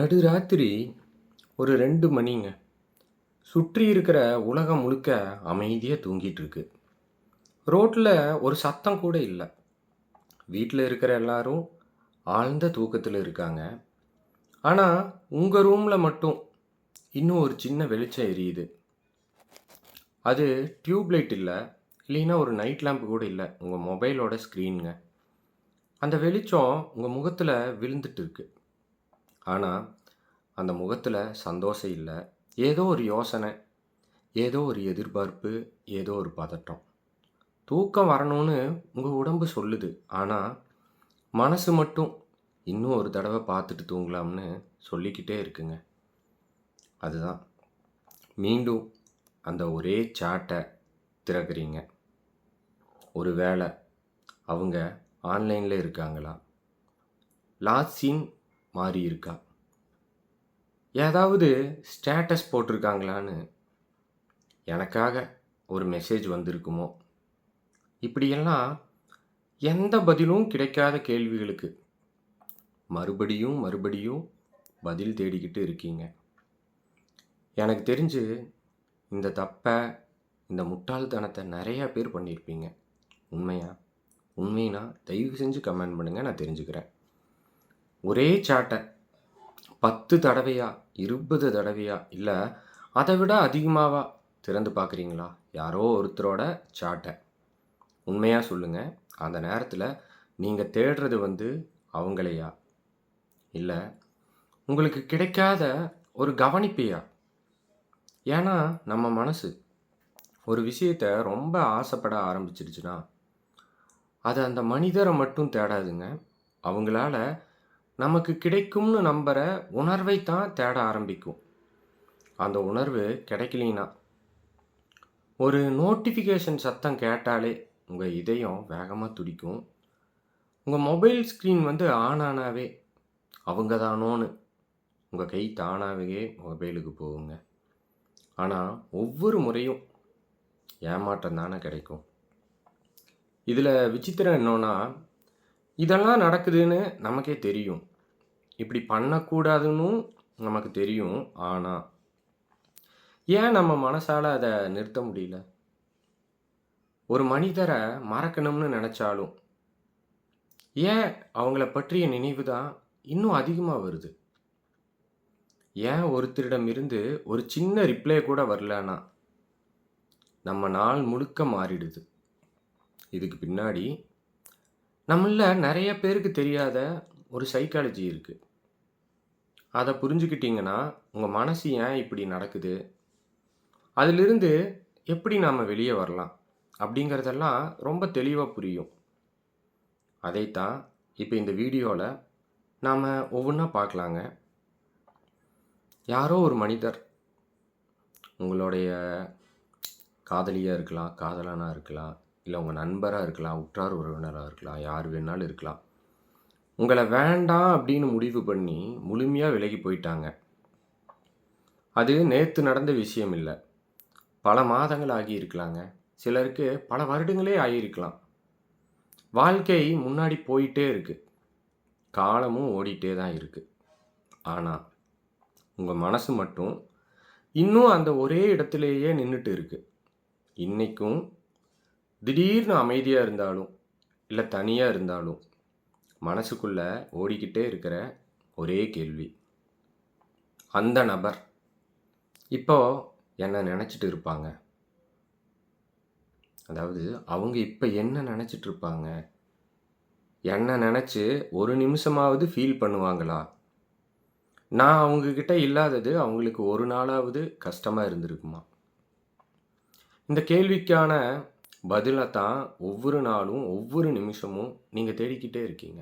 நடுராத்திரி ஒரு 2 மணிங்க. சுற்றி இருக்கிற உலகம் முழுக்க அமைதியா தூங்கிட்டு இருக்கு. ரோட்ல ஒரு சத்தம் கூட இல்ல. வீட்ல இருக்கிற எல்லாரும் ஆழ்ந்த தூக்கத்துல இருக்காங்க. ஆனா, உங்க ரூம்ல மட்டும் இன்னும் ஒரு சின்ன வெளிச்சம் எரியுது. அது டியூப் லைட் இல்ல. இல்லைன்னா ஒரு நைட் லேம்ப் கூட இல்ல. உங்க மொபைலோட ஸ்க்ரீன்ங்க. அந்த வெளிச்சம் உங்க முகத்துல விழுந்துட்டு இருக்கு. ஆனா, அந்த முகத்துல சந்தோஷம் இல்ல. ஏதோ ஒரு யோசனை, ஏதோ ஒரு எதிர்பார்ப்பு, ஏதோ ஒரு பதட்டம். தூக்கம் வரணும்னு உங்க உடம்பு சொல்லுது. ஆனா, மனசு மட்டும் இன்னும் ஒரு தடவ பார்த்துட்டு தூங்கலாம்னு சொல்லிக்கிட்டே இருக்குங்க. அதுதான். மீண்டும் அந்த ஒரே சாட்ட திறக்கிறீங்க. ஒரு வேள அவங்க ஆன்லைன்ல இருக்காங்களா? லாஸ்ட் சீன் மாறி இருக்கா? ஏதாவது ஸ்டேட்டஸ் போட்டிருக்காங்களான்னு எனக்காக ஒரு மெசேஜ் வந்திருக்குமோ? இப்படியெல்லாம் எந்த பதிலும் கிடைக்காத கேள்விகளுக்கு மறுபடியும், மறுபடியும் பதில் தேடிக்கிட்டு இருக்கீங்க. எனக்கு தெரிஞ்சு இந்த தப்ப, இந்த முட்டாள்தனத்த நெறைய பேர் பண்ணியிருப்பீங்க. உண்மையா? உண்மைனா தயவு செஞ்சு கமெண்ட் பண்ணுங்க. நான் தெரிஞ்சுக்கிறேன். ஒரே சாட்ட 10 தடவையா, 20 தடவையா, இல்ல அத விட அதிகமாவா திறந்து பார்க்குறீங்களா? யாரோ ஒருத்தரோட சாட்ட. உண்மையா சொல்லுங்க. அந்த நேரத்துல நீங்க தேடுறது அவங்களையா? இல்ல உங்களுக்கு கிடைக்காத ஒரு கவனிப்பையா? ஏன்னா, நம்ம மனசு ஒரு விஷயத்த ரொம்ப ஆசைப்பட ஆரம்பிச்சிருச்சுன்னா, அது அந்த மனிதர மட்டும் தேடாதுங்க. அவங்களால நமக்கு கிடைக்கும்னு நம்புற உணர்வை தான் தேட ஆரம்பிக்கும். அந்த உணர்வு கிடைக்கலினா, ஒரு நோட்டிஃபிகேஷன் சத்தம் கேட்டாலே உங்க இதயம் வேகமா துடிக்கும். உங்க மொபைல் ஸ்க்ரீன் ஆன் ஆனாவே, அவங்க தானோன்னு உங்க கை தானாவே மொபைலுக்கு போகுங்க. ஆனா, ஒவ்வொரு முறையும் ஏமாற்றம் தானே கிடைக்கும். இதுல விசித்திரம் என்னன்னா, இதெல்லாம் நடக்குதுன்னு நமக்கே தெரியும். இப்படி பண்ணக்கூடாதுன்னும் நமக்கு தெரியும். ஆனா, ஏன் நம்ம மனசால அத நிறுத்த முடியல? ஒரு மனிதர மறக்கணும்னு நெனச்சாலும், ஏன் அவங்கள பற்றிய நினைவு தான் இன்னும் அதிகமா வருது? ஏன் ஒருத்தரிடமிருந்து ஒரு சின்ன ரிப்ளை கூட வரலன்னா, நம்ம நாள் முழுக்க மாறிடுது. இதுக்கு பின்னாடி நம்மள்ல நெறைய பேருக்கு தெரியாத ஒரு சைக்காலஜி இருக்கு. அத புரிஞ்சுக்கிட்டீங்கன்னா, உங்க மனசு ஏன் இப்படி நடக்குது? அதிலிருந்து எப்படி நாம வெளிய வரலாம்? அப்படிங்கிறதெல்லாம் ரொம்ப தெளிவா புரியும். அதைத்தான் இப்ப இந்த வீடியோல நாம ஒவ்வொன்னா பார்க்கலாங்க. யாரோ ஒரு மனிதர் உங்களுடைய காதலியா இருக்கலாம், காதலனா இருக்கலாம், இல்ல உங்க நண்பரா இருக்கலாம், உற்றார் உறவினரா இருக்கலாம், யார் வேணாலும் இருக்கலாம். உங்கள வேண்டாம் அப்படின்னு முடிவு பண்ணி முழுமையா விலகி போயிட்டாங்க. அது நேத்து நடந்த விஷயம் இல்ல. பல மாதங்கள் ஆகியிருக்கலாங்க. சிலருக்கு பல வருடங்களே ஆகியிருக்கலாம். வாழ்க்கை முன்னாடி போயிட்டே இருக்கு. காலமும் ஓடிட்டே தான் இருக்கு. ஆனா, உங்க மனசு மட்டும் இன்னும் அந்த ஒரே இடத்திலேயே நின்னுட்டு இருக்கு. இன்னைக்கும் திடீர்னு அமைதியா இருந்தாலும், இல்ல தனியா இருந்தாலும், மனசுக்குள்ள ஓடிக்கிட்டே இருக்கிற ஒரே கேள்வி. அந்த நபர் இப்போ என்ன நெனச்சிட்டு இருப்பாங்க? அதாவது அவங்க இப்ப என்ன நெனச்சிட்டு இருப்பாங்க? என்ன நெனச்சு ஒரு நிமிஷமாவது ஃபீல் பண்ணுவாங்களா? நான் அவங்க கிட்ட இல்லாதது அவங்களுக்கு ஒரு நாளாவது கஷ்டமா இருந்திருக்குமா? இந்த கேள்விக்கான பதில தான் ஒவ்வொரு நாளும், ஒவ்வொரு நிமிஷமும் நீங்க தேடிக்கிட்டே இருக்கீங்க.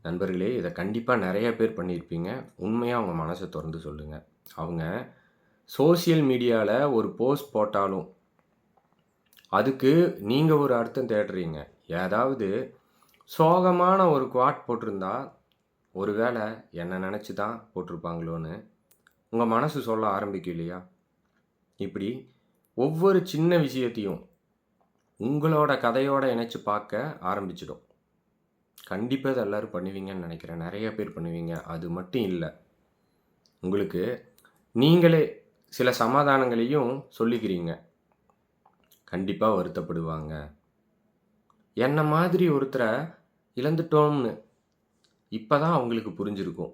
நண்பர்களே, இத கண்டிப்பா நெறைய பேர் பண்ணியிருப்பீங்க. உண்மையா உங்க மனச தொறந்து சொல்லுங்க. அவங்க சோசியல் மீடியால ஒரு போஸ்ட் போட்டாலும், அதுக்கு நீங்க ஒரு அர்த்தம் தேடுறீங்க. ஏதாவது சோகமான ஒரு குவாட் போட்டிருந்தா, ஒருவேள என்ன நெனச்சு தான் போட்டிருப்பாங்களோன்னு உங்க மனசு சொல்ல ஆரம்பிக்கும் இல்லையா? இப்படி ஒவ்வொரு சின்ன விஷயத்தையும் உங்களோட கதையோட இணைச்சு பார்க்க ஆரம்பிச்சிடும். கண்டிப்பா இத எல்லாரும் பண்ணுவீங்கன்னு நெனைக்கிறேன். நெறைய பேர் பண்ணுவீங்க. அது மட்டும் இல்ல. உங்களுக்கு நீங்களே சில சமாதானங்களையும் சொல்லிக்கிறீங்க. கண்டிப்பா வருத்தப்படுவாங்க. என்ன மாதிரி ஒருத்தர இழந்துட்டோம்னு இப்ப தான் அவங்களுக்கு புரிஞ்சிருக்கும்.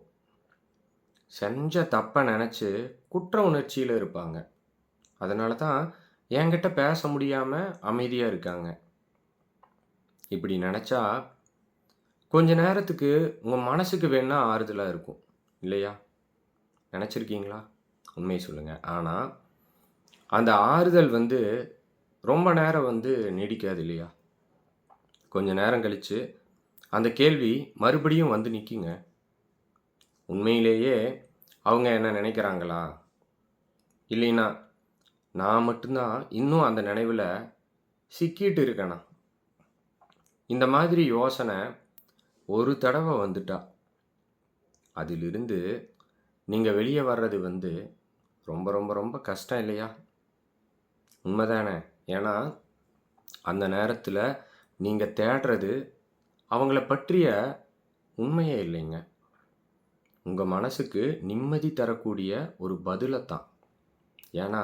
செஞ்ச தப்ப நெனச்சு குற்ற உணர்ச்சியில இருப்பாங்க. அதனால தான் என்கிட்ட பேச முடியாம அமைதியா இருக்காங்க. இப்படி நெனச்சா கொஞ்ச நேரத்துக்கு உங்க மனசுக்கு வேணா ஆறுதலா இருக்கும். இல்லையா? நெனச்சிருக்கீங்களா? உண்மைய சொல்லுங்க. ஆனா, அந்த ஆறுதல் ரொம்ப நேரம் நீடிக்காது இல்லையா? கொஞ்ச நேரம் கழிச்சு, அந்த கேள்வி மறுபடியும் வந்து நிக்குங்க. உண்மையிலேயே அவங்க என்ன நெனைக்கிறாங்களா? இல்லைன்னா, நான் மட்டும் தான் இன்னும் அந்த நினைவுல சிக்கிட்டு இருக்கேனா? இந்த மாதிரி யோசனை ஒரு தடவ வந்துட்டா, அதிலிருந்து நீங்க வெளிய வர்றது ரொம்ப ரொம்ப ரொம்ப கஷ்டம் இல்லையா? உண்மதானே? ஏன்னா, அந்த நேரத்துல நீங்க தேடுறது அவங்கள பற்றிய உண்மையே இல்லைங்க. உங்க மனசுக்கு நிம்மதி தரக்கூடிய ஒரு பதிலத்தான். ஏன்னா,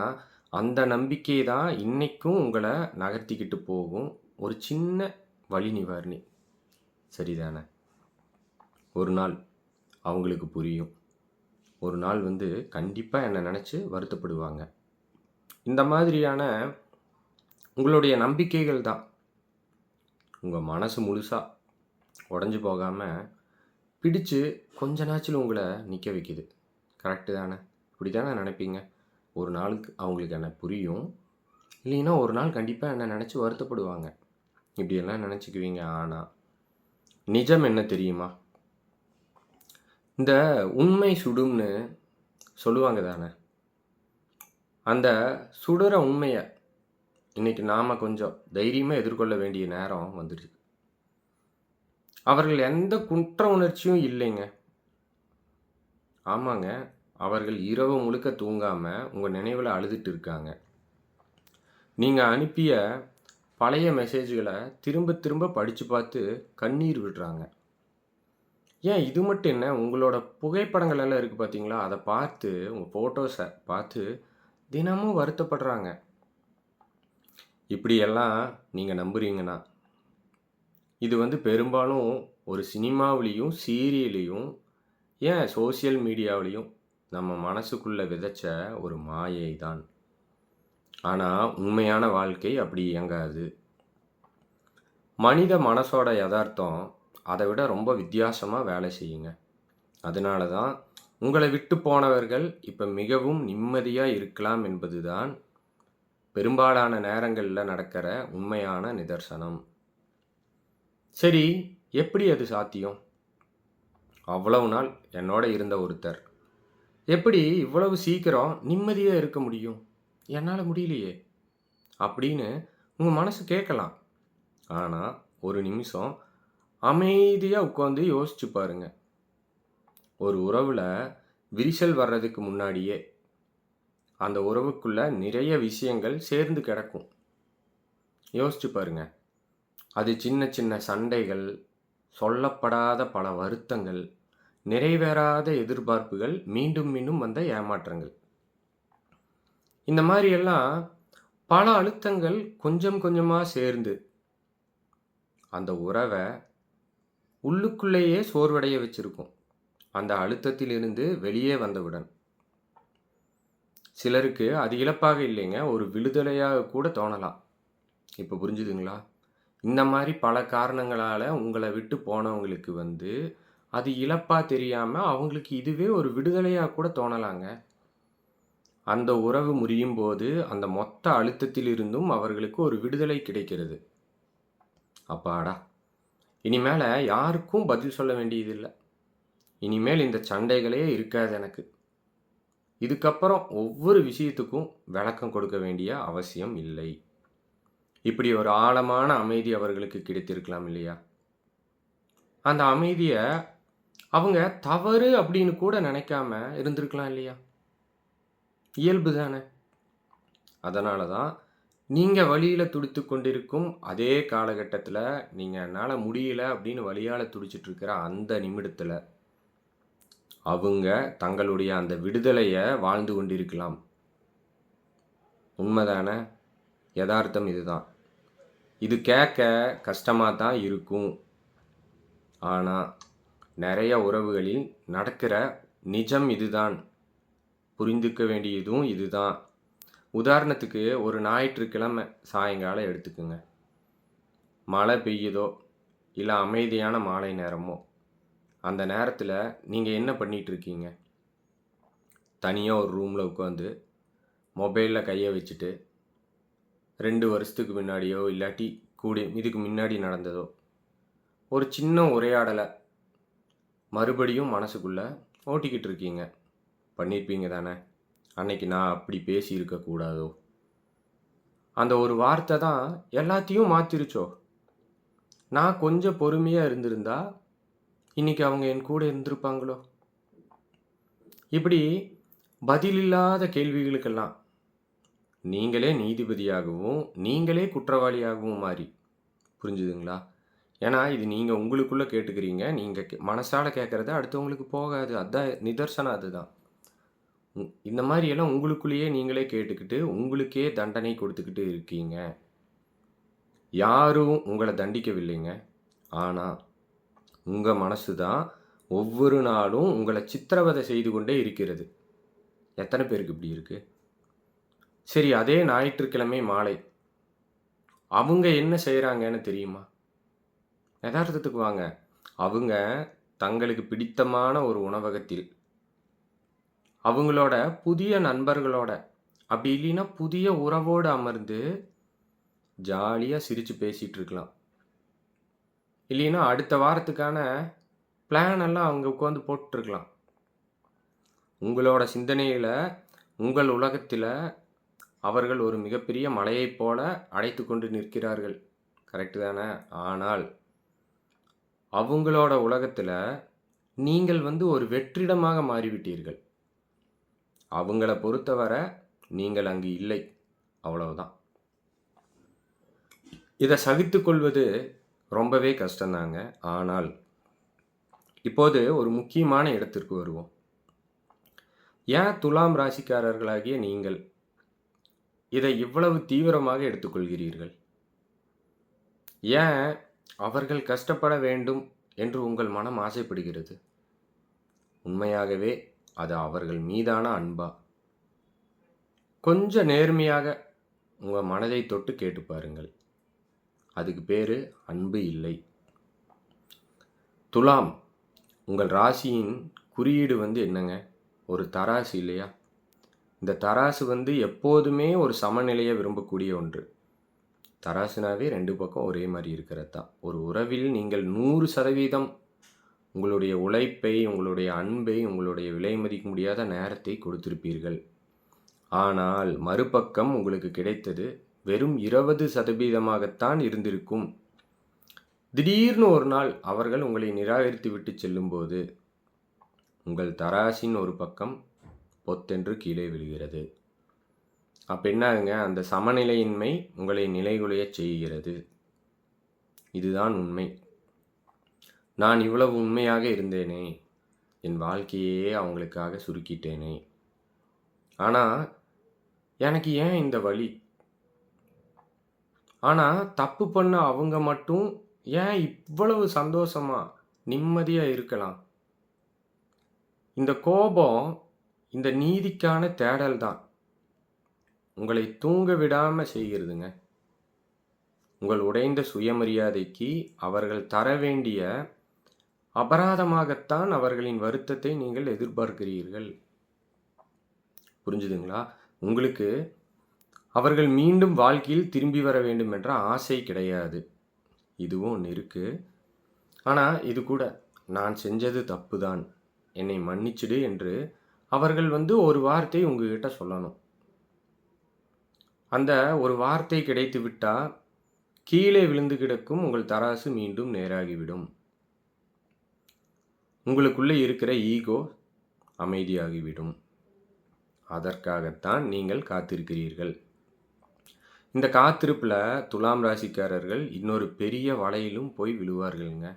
அந்த நம்பிக்கை தான் இன்னைக்கும் உங்கள நகர்த்திக்கிட்டு போகும். ஒரு சின்ன வலி நிவாரணி. சரிதானே? ஒரு நாள் அவங்களுக்கு புரியும். ஒரு நாள் கண்டிப்பா என்ன நெனச்சு வருத்தப்படுவாங்க. இந்த மாதிரியான உங்களுடைய நம்பிக்கைகள் தான் உங்க மனசு முழுசா உடைஞ்சு போகாம பிடிச்சு கொஞ்ச நாச்சுல உங்கள நிக்க வைக்குது. கரெக்ட்டு தானே? இப்படி தானே நெனைப்பீங்க? ஒரு நாளுக்கு அவங்களுக்கு என்ன புரியும். இல்லைன்னா ஒரு நாள் கண்டிப்பா என்ன நெனச்சு வருத்தப்படுவாங்க. இப்படியெல்லாம் நெனச்சுக்குவீங்க. ஆனா, நிஜம் என்ன தெரியுமா? இந்த உண்மை சுடும்னு சொல்லுவாங்க தானே! அந்த சுடுற உண்மைய இன்னைக்கு நாம கொஞ்சம் தைரியமா எதிர்கொள்ள வேண்டிய நேரம் வந்துருச்சு. அவர்கள் எந்த குற்ற உணர்ச்சியும் இல்லைங்க. ஆமாங்க. அவர்கள் இரவு முழுக்க தூங்காம உங்க நினைவுல அழுதுட்டு இருக்காங்க. நீங்க அனுப்பிய பழைய மெசேஜ்கள திரும்ப திரும்ப படிச்சு பார்த்து கண்ணீர் விடுறாங்க. ஏன் இது மட்டும் என்ன, உங்களோட புகைப்படங்கள் எல்லாம் இருக்கு பார்த்தீங்களா? அத பார்த்து உங்க ஃபோட்டோஸ பார்த்து தினமும் வருத்தப்படுறாங்க. இப்படியெல்லாம் நீங்க நம்புறீங்கன்னா, இது பெரும்பாலும் ஒரு சினிமாவிலயும், சீரியல்லயும், ஏன் சோசியல் மீடியாவிலயும் நம்ம மனசுக்குள்ள விதைச்ச ஒரு மாயை தான். ஆனா, உண்மையான வாழ்க்கை அப்படி இயங்காது. மனித மனசோட எதார்த்தம் அத விட ரொம்ப வித்தியாசமா வேலை செய்யுங்க. அதனால தான் உங்கள விட்டு போனவர்கள் இப்ப மிகவும் நிம்மதியா இருக்கலாம் என்பதுதான் பெரும்பாலான நேரங்கள்ல நடக்கிற உண்மையான நிதர்சனம். சரி, எப்படி அது சாத்தியம்? அவ்வளவு நாள் என்னோட இருந்த ஒருத்தர், எப்படி இவ்வளவு சீக்கிரம் நிம்மதியா இருக்க முடியும்? என்னால முடியலையே! அப்படின்னு உங்க மனசு கேட்கலாம். ஆனா, ஒரு நிமிஷம் அமைதியா உட்கார்ந்து யோசிச்சு பாருங்க. ஒரு உறவுல விரிசல் வர்றதுக்கு முன்னாடியே, அந்த உறவுக்குள்ள நிறைய விஷயங்கள் சேர்ந்து கிடக்கும். யோசிச்சு பாருங்க. அது சின்ன சின்ன சண்டைகள், சொல்லப்படாத பல வருத்தங்கள், நிறைவேறாத எதிர்பார்ப்புகள், மீண்டும் மீண்டும் வந்த ஏமாற்றங்கள். இந்த மாரி எல்லாம் பல அழுத்தங்கள் கொஞ்சம் கொஞ்சமா சேர்ந்து, அந்த உறவ உள்ளுக்குள்ளேயே சோர்வடைய வச்சிருக்கும். அந்த அழுத்தத்திலிருந்து வெளியே வந்தவுடன். சிலருக்கு அது இழப்பாக இல்லைங்க. ஒரு விடுதலையாக கூட தோணலாம். இப்ப புரிஞ்சுதுங்களா? இந்த மாரி பல காரணங்களால உங்கள விட்டு போனவங்களுக்கு அது இழப்பா தெரியாம, அவங்களுக்கு இதுவே ஒரு விடுதலையா கூட தோணலாங்க. அந்த உறவு முறியும்போது, அந்த மொத்த அழுத்தத்திலிருந்தும் அவர்களுக்கு ஒரு விடுதலை கிடைக்கிறது. அப்பாடா! இனிமேல யாருக்கும் பதில் சொல்ல வேண்டியதில்ல. இனிமேல் இந்த சண்டைகளே இருக்காது எனக்கு. இதுக்கப்புறம் ஒவ்வொரு விஷயத்துக்கும் விளக்கம் கொடுக்க வேண்டிய அவசியம் இல்லை. இப்படி ஒரு ஆழமான அமைதி அவர்களுக்கு கிடைத்திருக்கலாம் இல்லையா? அந்த அமைதிய அவங்க தவறு அப்படின்னு கூட நினைக்காம இருந்திருக்கலாம் இல்லையா? இயல்பு தானே! அதனால தான் நீங்க வலியில துடித்துக் கொண்டிருக்கும் அதே காலகட்டத்தில, நீங்க என்னால முடியல அப்படின்னு வலியால துடிச்சிட்டு இருக்கிற அந்த நிமிடத்தில, அவங்க தங்களுடைய அந்த விடுதலைய வாழ்ந்து கொண்டிருக்கலாம். உண்மதான? எதார்த்தம் இதுதான். இது கேட்க கஷ்டமா தான் இருக்கும். ஆனா, நெறைய உறவுகளில் நடக்கிற நிஜம் இதுதான். புரிந்துக்க வேண்டியதும் இதுதான். உதாரணத்துக்கு ஒரு ஞாயிற்றுக்கிழமை சாயங்காலம் எடுத்துக்கங்க. மழை பெய்யுதோ, இல்ல அமைதியான மாலை நேரமோ, அந்த நேரத்தில நீங்க என்ன பண்ணிட்டு இருக்கீங்க? தனியா ஒரு ரூம்ல உட்காந்து, மொபைல்ல கைய வச்சுட்டு, 2 வருஷத்துக்கு முன்னாடியோ, இல்லாட்டி இதுக்கு முன்னாடி நடந்ததோ, ஒரு சின்ன உரையாடல மறுபடியும் மனசுக்குள்ள ஓட்டிக்கிட்டு இருக்கீங்க. பண்ணியிருப்பீங்க தானே? அன்னைக்கு நான் அப்படி பேசியிருக்க கூடாதோ! அந்த ஒரு வார்த்தை தான் எல்லாத்தையும் மாத்திருச்சோ! நான் கொஞ்சம் பொறுமையா இருந்திருந்தா, இன்னைக்கு அவங்க என் கூட இருந்திருப்பாங்களோ! இப்படி பதிலில்லாத கேள்விகளுக்கெல்லாம் நீங்களே நீதிபதியாகவும், நீங்களே குற்றவாளியாகவும் மாறி, புரிஞ்சுதுங்களா? ஏன்னா, இது நீங்க உங்களுக்குள்ள கேட்டுக்கிறீங்க. நீங்க மனசால கேட்கறது அடுத்தவங்களுக்கு போகாது. அதான் நிதர்சனம் அதுதான். இந்த மாரியெல்லாம் உங்களுக்குள்ளேயே நீங்களே கேட்டுக்கிட்டு, உங்களுக்கே தண்டனை கொடுத்துக்கிட்டு இருக்கீங்க. யாரும் உங்கள தண்டிக்கவில்லைங்க. ஆனா, உங்க மனசு தான் ஒவ்வொரு நாளும் உங்கள சித்திரவதை செய்து கொண்டே இருக்கிறது. எத்தன பேருக்கு இப்படி இருக்கு? சரி, அதே ஞாயிற்றுக்கிழமை மாலை, அவங்க என்ன செய்றாங்கன்னு தெரியுமா? எதார்த்தத்துக்கு வாங்க. அவங்க தங்களுக்கு பிடித்தமான ஒரு உணவகத்தில், அவங்களோட புதிய நண்பர்களோட, அப்படி இல்லைன்னா புதிய உறவோடு அமர்ந்து, ஜாலியா சிரிச்சு பேசிட்டு இருக்கலாம். இல்லைன்னா அடுத்த வாரத்துக்கான பிளான் எல்லாம் அவங்க உட்காந்து போட்டுருக்கலாம். உங்களோட சிந்தனையில, உங்கள் உலகத்தில அவர்கள் ஒரு மிகப்பெரிய மலையைப் போல அடைத்துக்கொண்டு நிற்கிறார்கள். கரெக்ட்டு தானே? ஆனால், அவங்களோட உலகத்தில நீங்கள் வந்து ஒரு வெற்றிடமாக மாறிவிட்டீர்கள். அவங்கள பொறுத்தவர நீங்கள் அங்கு இல்லை. அவ்வளவுதான். இத சகித்துக்கொள்வது ரொம்பவே கஷ்டம்தாங்க. ஆனால், இப்போது ஒரு முக்கியமான இடத்திற்கு வருவோம். ஏன் துலாம் ராசிக்காரர்களாகிய நீங்கள் இதை இவ்வளவு தீவிரமாக எடுத்துக்கொள்கிறீர்கள்? ஏன் அவர்கள் கஷ்டப்பட வேண்டும் என்று உங்கள் மனம் ஆசைப்படுகிறது? உண்மையாகவே அது அவர்கள் மீதான அன்பா? கொஞ்சம் நேர்மையாக உங்க மனதை தொட்டு கேட்டு பாருங்கள். அதுக்கு பேரு அன்பு இல்லை. துலாம், உங்கள் ராசியின் குறியீடு வந்து என்னங்க? ஒரு தராசு இல்லையா? இந்த தராசு வந்து எப்போதுமே ஒரு சமநிலையை விரும்பக்கூடிய ஒன்று. தராசுனாவே 2 பக்கம் ஒரே மாரி இருக்கிறது தான். ஒரு உறவில் நீங்கள் 100% உங்களுடைய உழைப்பை, உங்களுடைய அன்பை, உங்களுடைய விலை மதிக்க முடியாத நேரத்தை கொடுத்திருப்பீர்கள். ஆனால் மறுபக்கம் உங்களுக்கு கிடைத்தது வெறும் 20%மாகத்தான் இருந்திருக்கும். திடீர்னு ஒரு நாள் அவர்கள் உங்களை நிராகரித்து விட்டு செல்லும்போது, உங்கள் தராசின் ஒரு பக்கம் பொத்தென்று கீழே விழுகிறது. அப்ப என்ன ஆகுங்க? அந்த சமநிலையின்மை உங்களை நிலைகுலையச் செய்கிறது. இதுதான் உண்மை. நான் இவ்வளவு உண்மையாக இருந்தேனே! என் வாழ்க்கையையே அவங்களுக்காக சுருக்கிட்டேனே! ஆனா, எனக்கு ஏன் இந்த வலி? ஆனா, தப்பு பண்ண அவங்க மட்டும் ஏன் இவ்வளவு சந்தோஷமா, நிம்மதியா இருக்கலாம்? இந்த கோபம், இந்த நீதிக்கான தேடல் தான். உங்களை தூங்க விடாம செய்கிறதுங்க. உங்கள் உடைந்த சுயமரியாதைக்கு அவர்கள் தர வேண்டிய அபராதமாகத்தான் அவர்களின் வருத்தத்தை நீங்கள் எதிர்பார்க்கிறீர்கள். புரிஞ்சுதுங்களா? உங்களுக்கு அவர்கள் மீண்டும் வாழ்க்கையில் திரும்பி வர வேண்டும் என்ற ஆசை கிடையாது. இதுவும் ஒண்ணு இருக்கு. ஆனா, இது கூட நான் செஞ்சது தப்புதான். என்னை மன்னிச்சிடு என்று அவர்கள் வந்து ஒரு வார்த்தை உங்ககிட்ட சொல்லணும். அந்த ஒரு வார்த்தை கிடைத்து விட்டா, கீழே விழுந்து கிடக்கும் உங்கள் தராசு மீண்டும் நேராகிவிடும். உங்களுக்குள்ளே இருக்கிற ஈகோ அமைதியாகிவிடும். அதற்காகத்தான் நீங்கள் காத்திருக்கிறீர்கள். இந்த காத்திருப்புல துலாம் ராசிக்காரர்கள் இன்னொரு பெரிய வலையிலும் போய் விழுவார்கள்ங்க.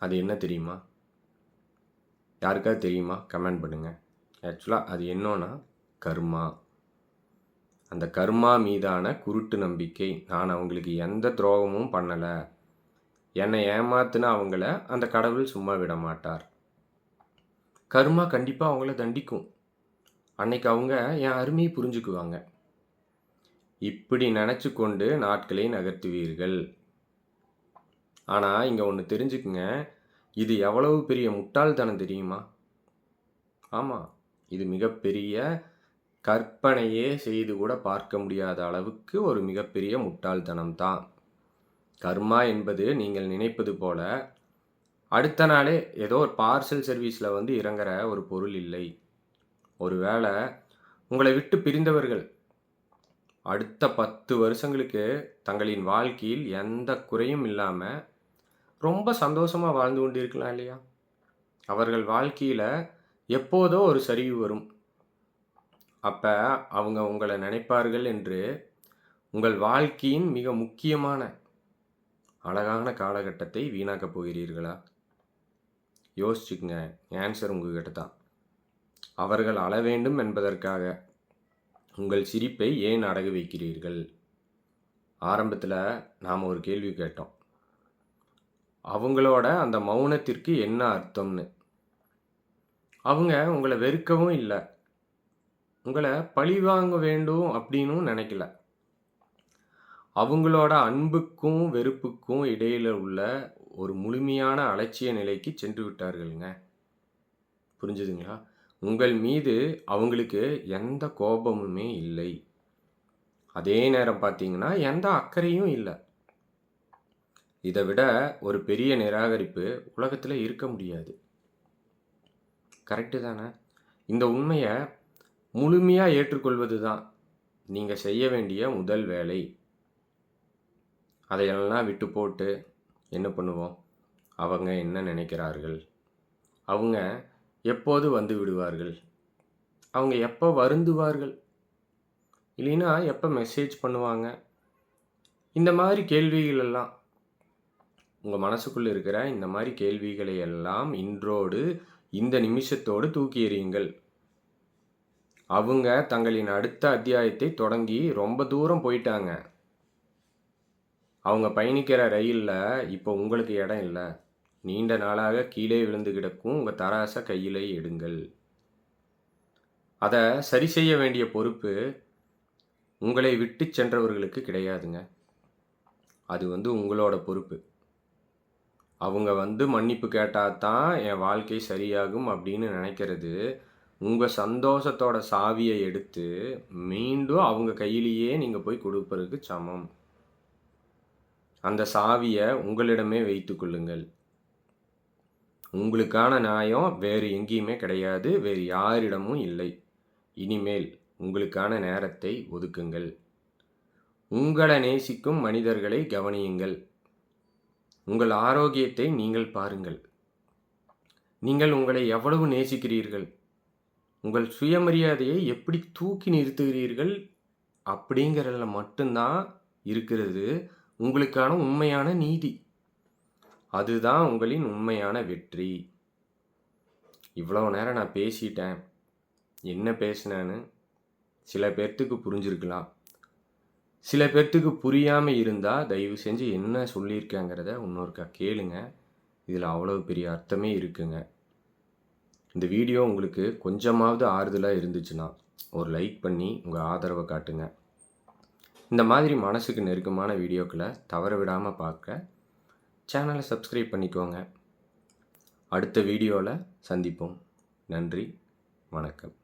அது என்ன தெரியுமா? யாருக்காவது தெரியுமா? கமெண்ட் பண்ணுங்க. ஆக்சுவலா அது என்னன்னா கர்மா. அந்த கர்மா மீதான குருட்டு நம்பிக்கை. நான் அவங்களுக்கு எந்த துரோகமும் பண்ணல. என்னை ஏமாத்துன அவங்கள அந்த கடவுள் சும்மா விட மாட்டார். கர்மா கண்டிப்பா அவங்கள தண்டிக்கும். அன்னைக்கு அவங்க என் அருமையை புரிஞ்சுக்குவாங்க. இப்படி நினைச்சு கொண்டு நாட்களை நகர்த்துவீர்கள். ஆனா இங்க ஒண்ணு தெரிஞ்சுக்குங்க. இது எவ்வளவு பெரிய முட்டாள்தனம் தெரியுமா? ஆமா. இது மிகப்பெரிய கற்பனையே செய்து கூட பார்க்க முடியாத அளவுக்கு ஒரு மிகப்பெரிய முட்டாள்தனம் தான். கர்மா என்பது நீங்கள் நினைப்பது போல அடுத்த நாளே ஏதோ ஒரு பார்சல் சர்வீஸில் வந்து இறங்குற ஒரு பொருள் இல்லை. ஒருவேளை உங்களை விட்டு பிரிந்தவர்கள் அடுத்த 10 வருஷங்களுக்கு தங்களின் வாழ்க்கையில் எந்த குறையும் இல்லாமல் ரொம்ப சந்தோஷமாக வாழ்ந்து கொண்டு இருக்கலாம் இல்லையா? அவர்கள் வாழ்க்கையில் எப்போதோ ஒரு சரிவு வரும். அப்போ அவங்க உங்களை நினைப்பார்கள் என்று உங்கள் வாழ்க்கையின் மிக முக்கியமான அழகான காலகட்டத்தை வீணாக்கப் போகிறீர்களா? யோசிச்சுக்குங்க. ஆன்சர் உங்ககிட்ட தான். அவர்கள் அழ வேண்டும் என்பதற்காக உங்கள் சிரிப்பை ஏன் அடகு வைக்கிறீர்கள்? ஆரம்பத்தில் நாம் ஒரு கேள்வி கேட்டோம். அவங்களோட அந்த மௌனத்திற்கு என்ன அர்த்தம்னு. அவங்க உங்களை வெறுக்கவும் இல்லை, உங்களை பழிவாங்க வேண்டும் அப்படின்னும் நினைக்கல. அவங்களோட அன்புக்கும் வெறுப்புக்கும் இடையில உள்ள ஒரு முழுமையான அலட்சிய நிலைக்கு சென்று விட்டார்கள்ங்க. புரிஞ்சுதுங்களா? உங்கள் மீது அவங்களுக்கு எந்த கோபமுமே இல்லை. அதே நேரம் பார்த்தீங்கன்னா எந்த அக்கறையும் இல்லை. இதை விட ஒரு பெரிய நிராகரிப்பு உலகத்தில் இருக்க முடியாது. கரெக்டு தானே? இந்த உண்மையை முழுமையாக ஏற்றுக்கொள்வது தான் நீங்கள் செய்ய வேண்டிய முதல் வேலை. அதையெல்லாம் விட்டு போட்டு என்ன பண்ணுவோம்? அவங்க என்ன நினைக்கிறார்கள்? அவங்க எப்போது வந்து விடுவார்கள்? அவங்க எப்போ வருந்துவார்கள்? இல்லைன்னா எப்போ மெசேஜ் பண்ணுவாங்க? இந்த மாதிரி கேள்விகள் எல்லாம் உங்கள் மனசுக்குள்ளே இருக்கிற இந்த மாதிரி கேள்விகளை எல்லாம் இன்றோடு இந்த நிமிஷத்தோடு தூக்கி எறியுங்கள். அவங்க தங்களின் அடுத்த அத்தியாயத்தை தொடங்கி ரொம்ப தூரம் போயிட்டாங்க. அவங்க பயணிக்கிற ரயிலில் இப்போ உங்களுக்கு இடம் இல்லை. நீண்ட நாளாக கீழே விழுந்து கிடக்கும் உங்கள் தராசை கையில் எடுங்கள். அதை சரி செய்ய வேண்டிய பொறுப்பு உங்களை விட்டு சென்றவர்களுக்கு கிடையாதுங்க. அது உங்களோட பொறுப்பு. அவங்க மன்னிப்பு கேட்டால் தான் என் வாழ்க்கை சரியாகும் அப்படின்னு நினைக்கிறது உங்கள் சந்தோஷத்தோட சாவியை எடுத்து மீண்டும் அவங்க கையிலேயே நீங்கள் போய் கொடுப்பதற்கு சமம். அந்த சாவியை உங்களிடமே வைத்து கொள்ளுங்கள். உங்களுக்கான நியாயம் வேறு எங்கேயுமே கிடையாது, வேறு யாரிடமும் இல்லை. இனிமேல் உங்களுக்கான நேரத்தை ஒதுக்குங்கள். உங்களை நேசிக்கும் மனிதர்களை கவனியுங்கள். உங்கள் ஆரோக்கியத்தை நீங்கள் பாருங்கள். நீங்கள் உங்களை எவ்வளவு நேசிக்கிறீர்கள்? உங்கள் சுயமரியாதையை எப்படி தூக்கி நிறுத்துகிறீர்கள்? அப்படிங்கிறதுல மட்டும்தான் இருக்கிறது உங்களுக்கான உண்மையான நீதி. அதுதான் உங்களின் உண்மையான வெற்றி. இவ்வளோ நேரம் நான் பேசிட்டேன். என்ன பேசினேன்னு சில பேர்த்துக்கு புரிஞ்சிருக்கலாம். சில பேர்த்துக்கு புரியாமல் இருந்தால் தயவு செஞ்சு என்ன சொல்லியிருக்கேங்கிறத இன்னொருக்கா கேளுங்க. இதில் அவ்வளோ பெரிய அர்த்தமே இருக்குங்க. இந்த வீடியோ உங்களுக்கு கொஞ்சமாவது ஆறுதலாக இருந்துச்சுன்னா ஒரு லைக் பண்ணி உங்கள் ஆதரவை காட்டுங்க. இந்த மாதிரி மனசுக்கு நெருக்கமான வீடியோக்களை தவற விடாமல் பார்க்க சேனலை சப்ஸ்கிரைப் பண்ணிக்கோங்க. அடுத்த வீடியோவில் சந்திப்போம். நன்றி, வணக்கம்.